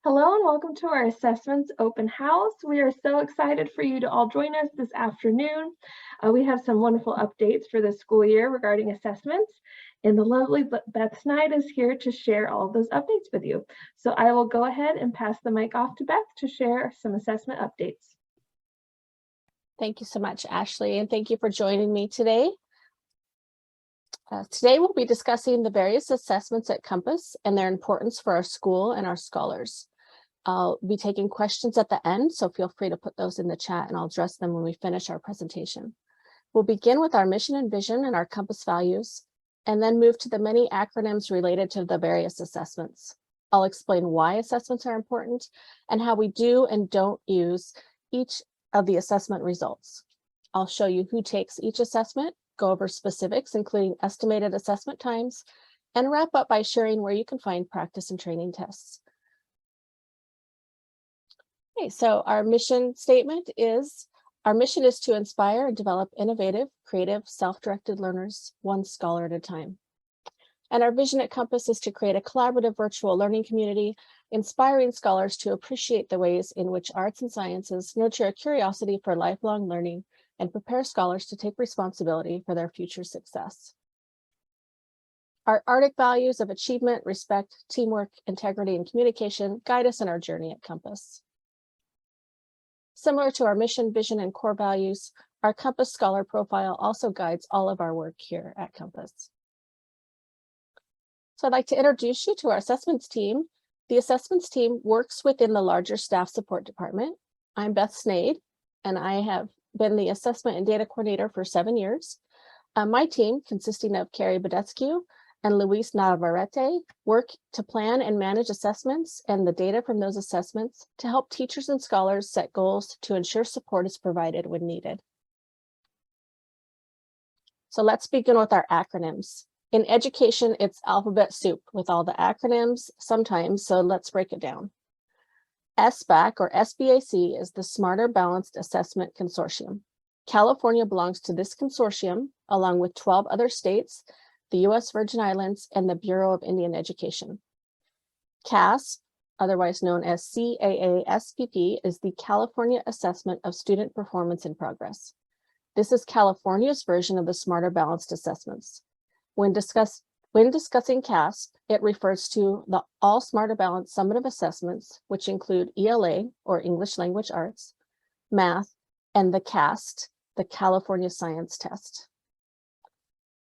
Hello and welcome to our assessments open house. We are so excited for you to all join us this afternoon. We have some wonderful updates for the school year regarding assessments, and the lovely Beth Snide is here to share all of those updates with you. So I will go ahead and pass the mic off to Beth to share some assessment updates. Thank you so much, Ashley, and thank you for joining me today. Today we'll be discussing the various assessments at Compass and their importance for our school and our scholars. I'll be taking questions at the end, so feel free to put those in the chat and I'll address them when we finish our presentation. We'll begin with our mission and vision and our Compass values, and then move to the many acronyms related to the various assessments. I'll explain why assessments are important and how we do and don't use each of the assessment results. I'll show you who takes each assessment, go over specifics, including estimated assessment times, and wrap up by sharing where you can find practice and training tests. Okay, so our mission statement is, our mission is to inspire and develop innovative, creative, self-directed learners, one scholar at a time. And our vision at Compass is to create a collaborative virtual learning community, inspiring scholars to appreciate the ways in which arts and sciences nurture a curiosity for lifelong learning and prepare scholars to take responsibility for their future success. Our Arctic values of achievement, respect, teamwork, integrity, and communication guide us in our journey at Compass. Similar to our mission, vision, and core values, our Compass Scholar Profile also guides all of our work here at Compass. So I'd like to introduce you to our assessments team. The assessments team works within the larger staff support department. I'm Beth Snade, and I have been the assessment and data coordinator for 7 years. My team, consisting of Carrie Badescu and Luis Navarrete, work to plan and manage assessments and the data from those assessments to help teachers and scholars set goals to ensure support is provided when needed. So let's begin with our acronyms. In education, it's alphabet soup with all the acronyms sometimes, so let's break it down. SBAC or SBAC is the Smarter Balanced Assessment Consortium. California belongs to this consortium, along with 12 other states, the U.S. Virgin Islands, and the Bureau of Indian Education. CASP, otherwise known as CAASPP, is the California Assessment of Student Performance in Progress. This is California's version of the Smarter Balanced Assessments. When discussing CASP, it refers to the All Smarter Balanced Summative Assessments, which include ELA, or English Language Arts, math, and the CAST, the California Science Test.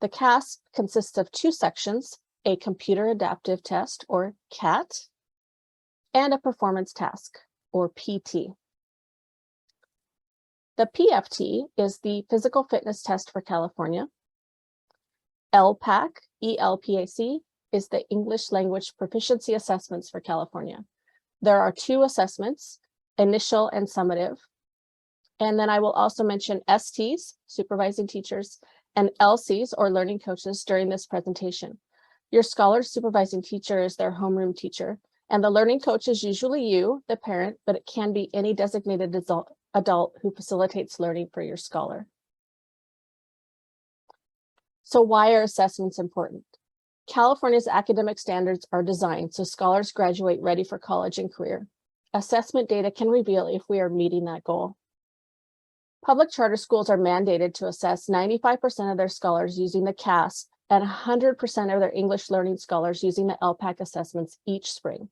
The CASP consists of 2 sections, a Computer Adaptive Test, or CAT, and a Performance Task, or PT. The PFT is the Physical Fitness Test for California. LPAC, ELPAC, is the English Language Proficiency Assessments for California. There are 2 assessments, initial and summative. And then I will also mention STs, supervising teachers, and LCs, or learning coaches, during this presentation. Your scholar's supervising teacher is their homeroom teacher, and the learning coach is usually you, the parent, but it can be any designated adult who facilitates learning for your scholar. So why are assessments important? California's academic standards are designed so scholars graduate ready for college and career. Assessment data can reveal if we are meeting that goal. Public charter schools are mandated to assess 95% of their scholars using the CASP and 100% of their English learning scholars using the LPAC assessments each spring.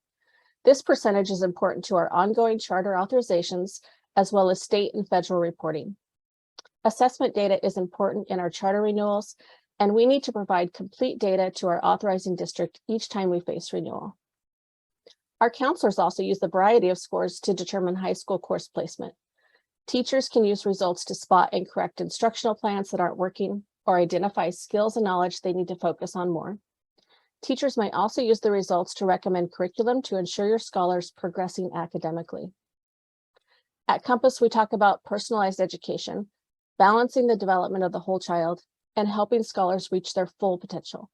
This percentage is important to our ongoing charter authorizations, as well as state and federal reporting. Assessment data is important in our charter renewals, and we need to provide complete data to our authorizing district each time we face renewal. Our counselors also use the variety of scores to determine high school course placement. Teachers can use results to spot and correct instructional plans that aren't working or identify skills and knowledge they need to focus on more. Teachers might also use the results to recommend curriculum to ensure your scholars progressing academically. At Compass, we talk about personalized education, balancing the development of the whole child, and helping scholars reach their full potential.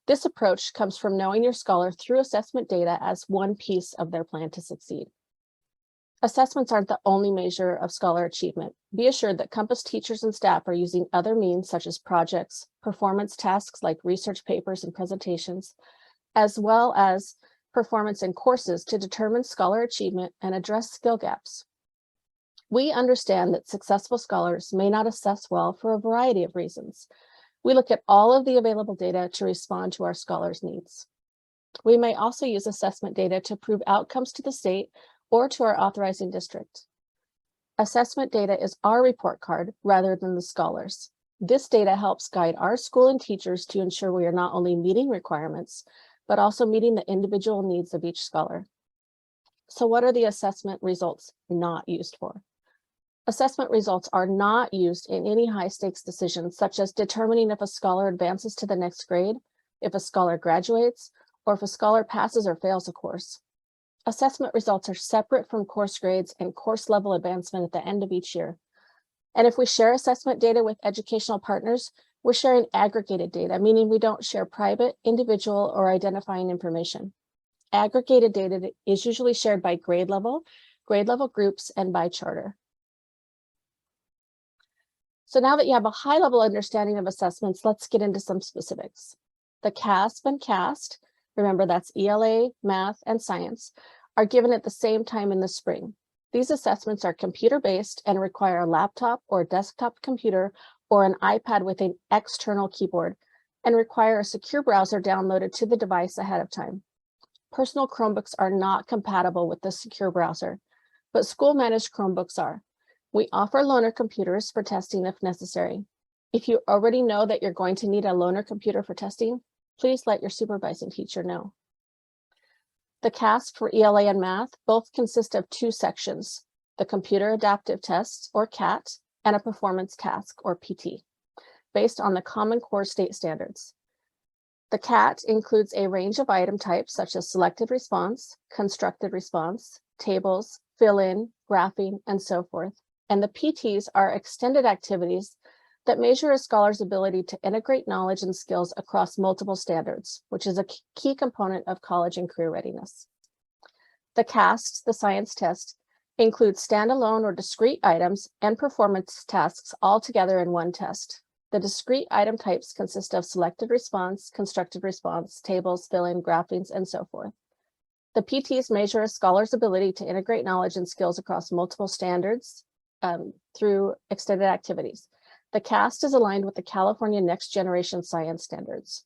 This approach comes from knowing your scholar through assessment data as one piece of their plan to succeed. Assessments aren't the only measure of scholar achievement. Be assured that Compass teachers and staff are using other means such as projects, performance tasks like research papers and presentations, as well as performance in courses to determine scholar achievement and address skill gaps. We understand that successful scholars may not assess well for a variety of reasons. We look at all of the available data to respond to our scholars' needs. We may also use assessment data to prove outcomes to the state or to our authorizing district. Assessment data is our report card rather than the scholars. This data helps guide our school and teachers to ensure we are not only meeting requirements, but also meeting the individual needs of each scholar. So what are the assessment results not used for? Assessment results are not used in any high-stakes decisions, such as determining if a scholar advances to the next grade, if a scholar graduates, or if a scholar passes or fails a course. Assessment results are separate from course grades and course level advancement at the end of each year. And if we share assessment data with educational partners, we're sharing aggregated data, meaning we don't share private, individual, or identifying information. Aggregated data is usually shared by grade level groups, and by charter. So now that you have a high-level understanding of assessments, let's get into some specifics. The CASP and CAST, remember that's ELA, math, and science, are given at the same time in the spring. These assessments are computer-based and require a laptop or desktop computer or an iPad with an external keyboard, and require a secure browser downloaded to the device ahead of time. Personal Chromebooks are not compatible with the secure browser, but school-managed Chromebooks are. We offer loaner computers for testing if necessary. If you already know that you're going to need a loaner computer for testing, please let your supervising teacher know. The CAST for ELA and math both consist of two sections, the Computer Adaptive Tests, or CAT, and a Performance Task, or PT, based on the Common Core State Standards. The CAT includes a range of item types such as selected response, constructed response, tables, fill-in, graphing, and so forth. And the PTs are extended activities that measure a scholar's ability to integrate knowledge and skills across multiple standards, which is a key component of college and career readiness. The CAST, the science test, includes standalone or discrete items and performance tasks all together in one test. The discrete item types consist of selected response, constructed response, tables, fill-in, graphings, and so forth. The PTs measure a scholar's ability to integrate knowledge and skills across multiple standards through extended activities. The CAST is aligned with the California Next Generation Science Standards.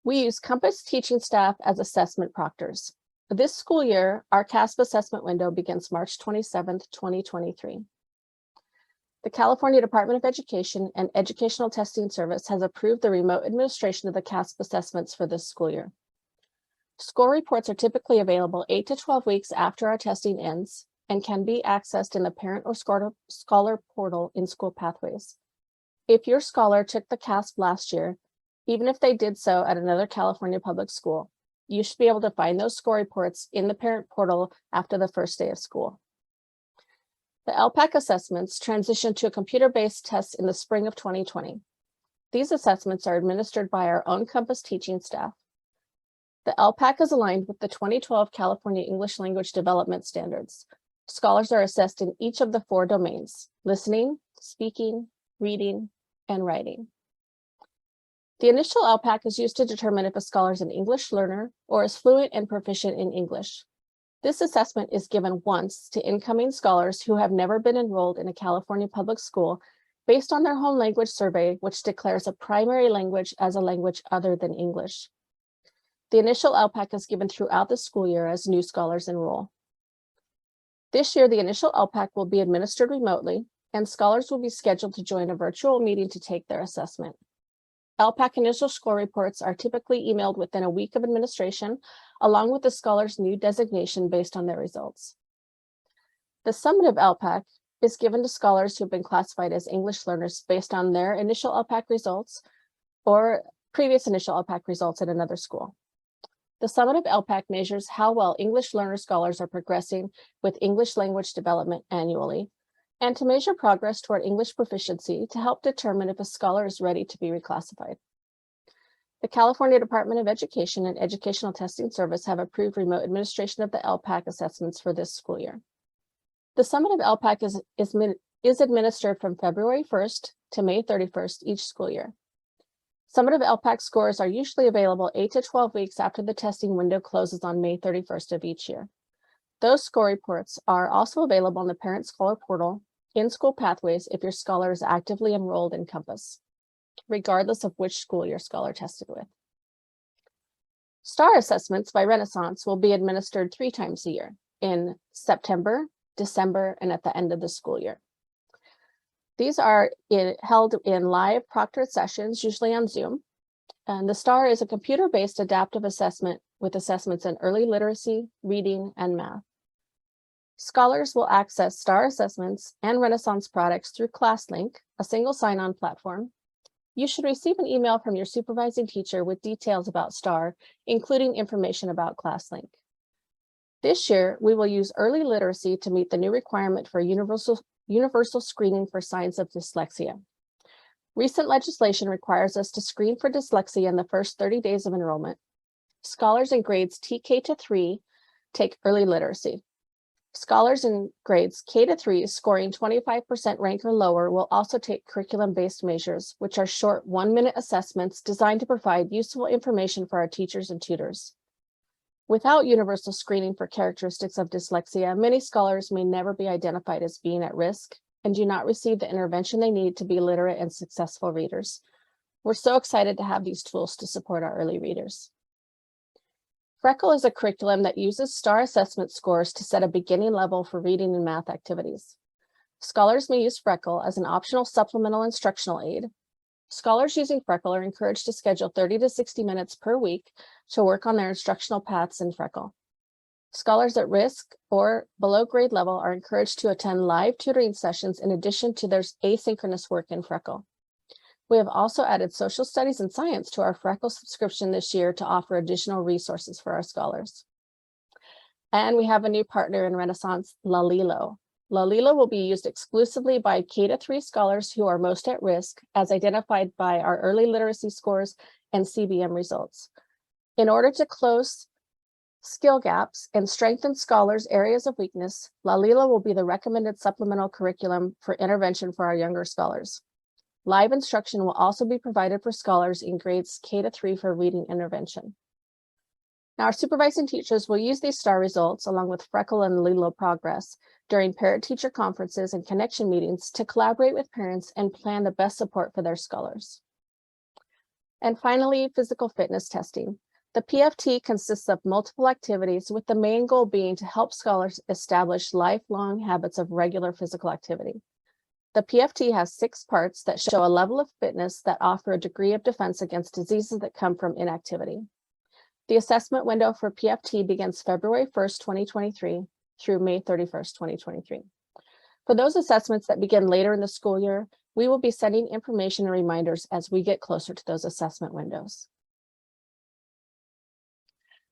We use Compass teaching staff as assessment proctors. This school year, our CASP assessment window begins March 27th, 2023. The California Department of Education and Educational Testing Service has approved the remote administration of the CASP assessments for this school year. Score reports are typically available 8 to 12 weeks after our testing ends and can be accessed in the parent or scholar portal in School Pathways. If your scholar took the CASP last year, even if they did so at another California public school, you should be able to find those score reports in the parent portal after the first day of school. The LPAC assessments transitioned to a computer-based test in the spring of 2020. These assessments are administered by our own Compass teaching staff. The LPAC is aligned with the 2012 California English Language Development Standards. Scholars are assessed in each of the 4 domains: listening, speaking, reading, and writing. The initial LPAC is used to determine if a scholar is an English learner or is fluent and proficient in English. This assessment is given once to incoming scholars who have never been enrolled in a California public school based on their home language survey, which declares a primary language as a language other than English. The initial LPAC is given throughout the school year as new scholars enroll. This year, the initial LPAC will be administered remotely, and scholars will be scheduled to join a virtual meeting to take their assessment. LPAC initial score reports are typically emailed within a week of administration, along with the scholar's new designation based on their results. The summative LPAC is given to scholars who have been classified as English learners based on their initial LPAC results or previous initial LPAC results at another school. The summative LPAC measures how well English learner scholars are progressing with English language development annually, and to measure progress toward English proficiency to help determine if a scholar is ready to be reclassified. The California Department of Education and Educational Testing Service have approved remote administration of the LPAC assessments for this school year. The summative LPAC is administered from February 1st to May 31st each school year. Summative LPAC scores are usually available 8 to 12 weeks after the testing window closes on May 31st of each year. Those score reports are also available in the Parent Scholar portal, in school pathways if your scholar is actively enrolled in Compass, regardless of which school your scholar tested with. STAR assessments by Renaissance will be administered 3 times a year, in September, December, and at the end of the school year. These are held in live proctored sessions, usually on Zoom. And the STAR is a computer-based adaptive assessment with assessments in early literacy, reading, and math. Scholars will access STAR assessments and Renaissance products through ClassLink, a single sign-on platform. You should receive an email from your supervising teacher with details about STAR, including information about ClassLink. This year, we will use early literacy to meet the new requirement for universal screening for signs of dyslexia. Recent legislation requires us to screen for dyslexia in the first 30 days of enrollment. Scholars in grades TK to 3 take early literacy. Scholars in grades K to 3 scoring 25% rank or lower will also take curriculum-based measures, which are short 1-minute assessments designed to provide useful information for our teachers and tutors. Without universal screening for characteristics of dyslexia, many scholars may never be identified as being at risk and do not receive the intervention they need to be literate and successful readers. We're so excited to have these tools to support our early readers. Freckle is a curriculum that uses STAR assessment scores to set a beginning level for reading and math activities. Scholars may use Freckle as an optional supplemental instructional aid. Scholars using Freckle are encouraged to schedule 30 to 60 minutes per week to work on their instructional paths in Freckle. Scholars at risk or below grade level are encouraged to attend live tutoring sessions in addition to their asynchronous work in Freckle. We have also added social studies and science to our Freckle subscription this year to offer additional resources for our scholars. And we have a new partner in Renaissance, Lalilo. Lalilo will be used exclusively by K to 3 scholars who are most at risk, as identified by our early literacy scores and CBM results. In order to close skill gaps and strengthen scholars' areas of weakness, Lalilo will be the recommended supplemental curriculum for intervention for our younger scholars. Live instruction will also be provided for scholars in grades K to 3 for reading intervention. Now, our supervising teachers will use these STAR results along with Freckle and Lalilo progress during parent-teacher conferences and connection meetings to collaborate with parents and plan the best support for their scholars. And finally, physical fitness testing. The PFT consists of multiple activities with the main goal being to help scholars establish lifelong habits of regular physical activity. The PFT has 6 parts that show a level of fitness that offer a degree of defense against diseases that come from inactivity. The assessment window for PFT begins February 1st, 2023 through May 31st, 2023. For those assessments that begin later in the school year, we will be sending information and reminders as we get closer to those assessment windows.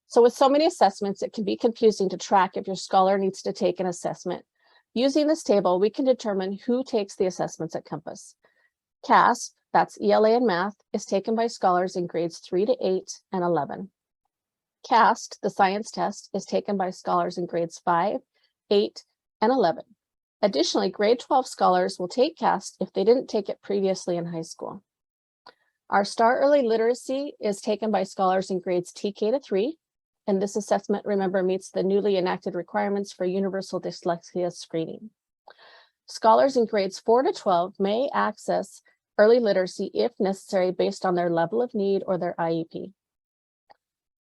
So with so many assessments, it can be confusing to track if your scholar needs to take an assessment. Using this table, we can determine who takes the assessments at Compass. CAST, that's ELA and math, is taken by scholars in grades 3 to 8 and 11. CAST, the science test, is taken by scholars in grades 5, 8, and 11. Additionally, grade 12 scholars will take CAST if they didn't take it previously in high school. Our STAR Early Literacy is taken by scholars in grades TK to 3. And this assessment, remember, meets the newly enacted requirements for universal dyslexia screening. Scholars in grades 4 to 12 may access early literacy if necessary based on their level of need or their IEP.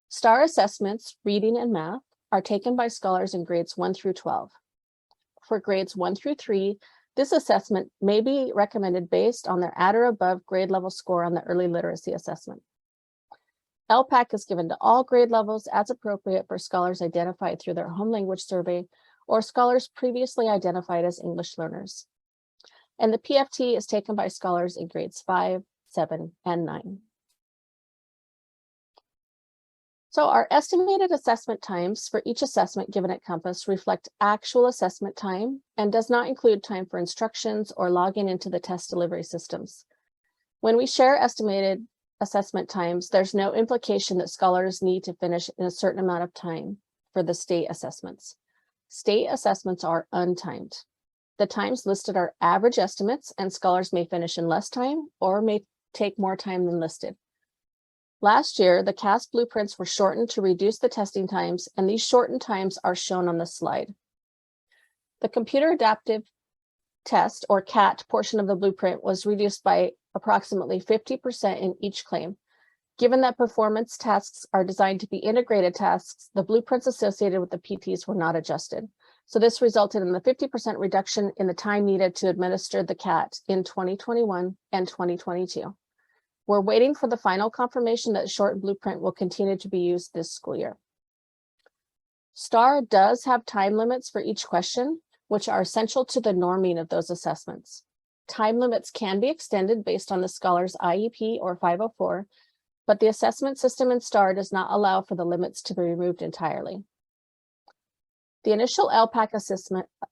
STAR assessments, reading and math, are taken by scholars in grades 1 through 12. For grades 1 through 3, this assessment may be recommended based on their at or above grade level score on the early literacy assessment. LPAC is given to all grade levels as appropriate for scholars identified through their home language survey or scholars previously identified as English learners. And the PFT is taken by scholars in grades 5, 7, and 9. So our estimated assessment times for each assessment given at Compass reflect actual assessment time and does not include time for instructions or logging into the test delivery systems. When we share estimated assessment times, there's no implication that scholars need to finish in a certain amount of time for the state assessments. State assessments are untimed. The times listed are average estimates, and scholars may finish in less time or may take more time than listed. Last year, the CAS blueprints were shortened to reduce the testing times, and these shortened times are shown on the slide. The computer adaptive test, or CAT, portion of the blueprint was reduced by approximately 50% in each claim. Given that performance tasks are designed to be integrated tasks, the blueprints associated with the PTs were not adjusted. So this resulted in the 50% reduction in the time needed to administer the CAT in 2021 and 2022. We're waiting for the final confirmation that short blueprint will continue to be used this school year. STAR does have time limits for each question, which are essential to the norming of those assessments. Time limits can be extended based on the scholar's IEP or 504, but the assessment system in STAR does not allow for the limits to be removed entirely. The initial LPAC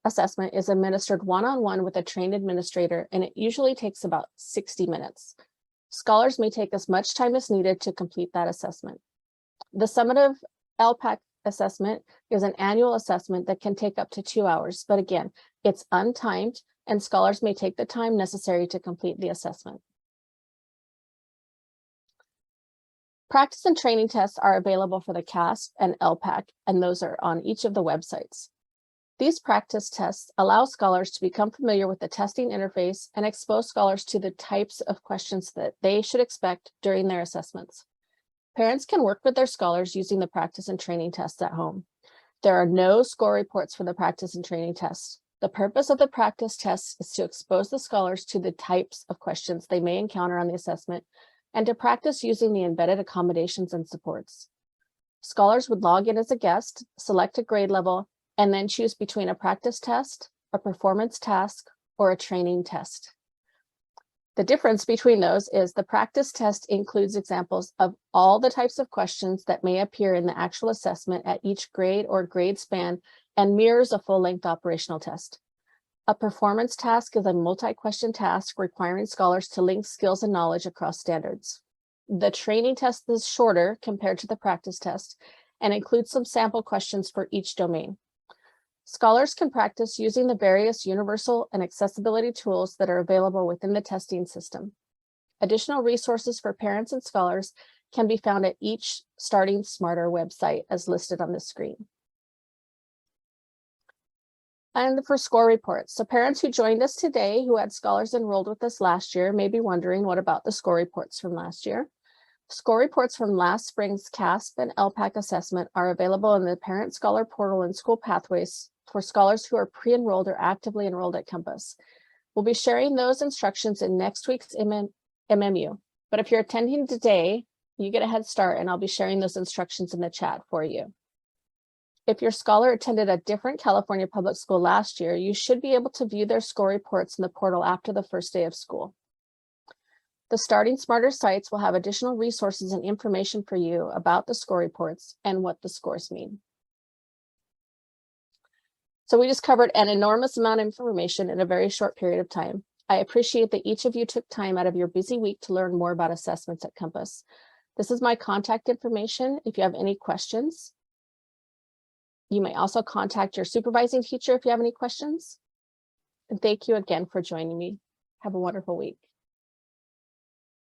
assessment is administered one-on-one with a trained administrator, and it usually takes about 60 minutes. Scholars may take as much time as needed to complete that assessment. The summative LPAC assessment is an annual assessment that can take up to 2 hours, but again, it's untimed and scholars may take the time necessary to complete the assessment. Practice and training tests are available for the CASP and LPAC, and those are on each of the websites. These practice tests allow scholars to become familiar with the testing interface and expose scholars to the types of questions that they should expect during their assessments. Parents can work with their scholars using the practice and training tests at home. There are no score reports for the practice and training tests. The purpose of the practice tests is to expose the scholars to the types of questions they may encounter on the assessment and to practice using the embedded accommodations and supports. Scholars would log in as a guest, select a grade level, and then choose between a practice test, a performance task, or a training test. The difference between those is the practice test includes examples of all the types of questions that may appear in the actual assessment at each grade or grade span and mirrors a full-length operational test. A performance task is a multi-question task requiring scholars to link skills and knowledge across standards. The training test is shorter compared to the practice test and includes some sample questions for each domain. Scholars can practice using the various universal and accessibility tools that are available within the testing system. Additional resources for parents and scholars can be found at each Starting Smarter website as listed on the screen. And for score reports, so parents who joined us today who had scholars enrolled with us last year may be wondering, what about the score reports from last year? Score reports from last spring's CASP and LPAC assessment are available in the Parent Scholar Portal and School Pathways for scholars who are pre-enrolled or actively enrolled at campus. We'll be sharing those instructions in next week's MMU, but if you're attending today, you get a head start and I'll be sharing those instructions in the chat for you. If your scholar attended a different California public school last year, you should be able to view their score reports in the portal after the first day of school. The Starting Smarter sites will have additional resources and information for you about the score reports and what the scores mean. So we just covered an enormous amount of information in a very short period of time. I appreciate that each of you took time out of your busy week to learn more about assessments at Compass. This is my contact information if you have any questions. You may also contact your supervising teacher if you have any questions. And thank you again for joining me. Have a wonderful week.